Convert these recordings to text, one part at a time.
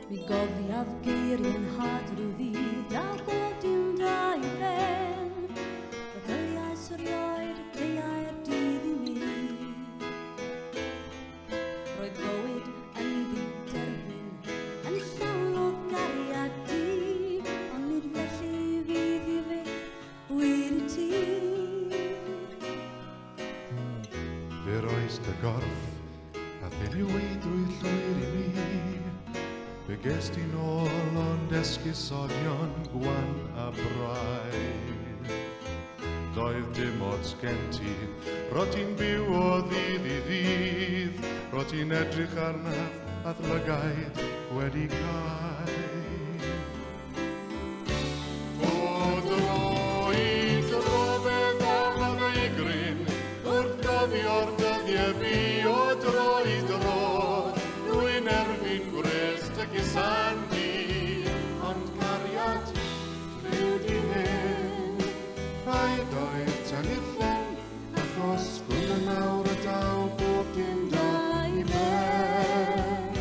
Mi gofiaf geiriau'n had rhyw ddydd a bod dim da I ben. Feddyliau syrioed y deiau'r dydd I mi. Roedd bywyd yn byd-derfyn, yn llawn o gariad di, ond nid felly fydd I fyth wir I ti. Fe roes dy gorff, a ddeliwyd drwy llwyr I mi. Fe ges ti nôl ond esgusodion gwan a braidd. Doedd dim ots gen ti, ro ti'n byw o ddydd I ddydd, ro ti'n edrych arnaf a ddlygaid wedi cael. O dro I dro fe ddanodd ei gryn, wrth gofio'r dyddiau fi o dro I dro, rwy'n erfyn gwrest ac isan di, ond cariad rhyw di hyn. Rhaid oedd tan illen, achos gwyd yn nawr y daw bob dim da I ben.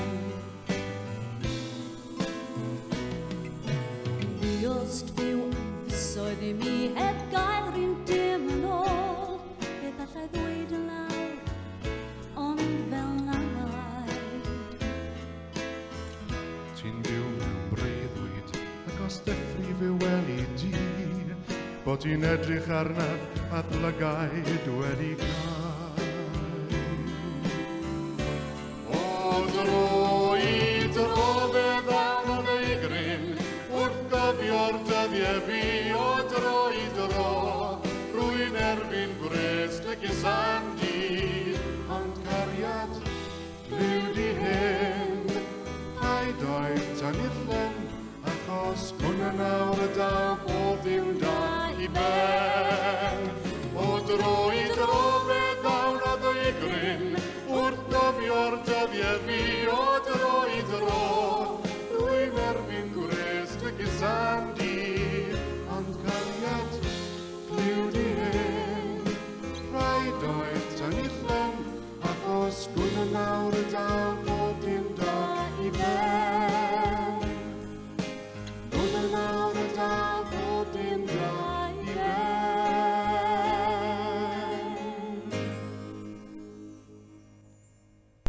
Diost fyw am fysoedd I mi heb gael rhywun dim yn ôl, beth allai ddweud yn lawr, ond fel nannau. Ti'n byw mewn breuddwyd, ac os deffri fe weli di, bod ti'n edrych arnaf a ddlygaid wedi cael. O dro I dro fe ddanodd ei gryn, wrth gofio'r dyddiau fi o dro I dro, rwy'n erbyn gwrest ac isan di, ond cariad liw di hyn. Rhaid oedd tan illen, achos hwnna nawr y daw bob dim da I ben. O dro I dro fe ddawnodd ei gryn, wrth gofio'r dyddiau fi o dro I dro, rwy'n erbyn gwrest ac isan di, ond cariad liw di hyn. Rhaid oedd tan illen, achos hwnna nawr y daw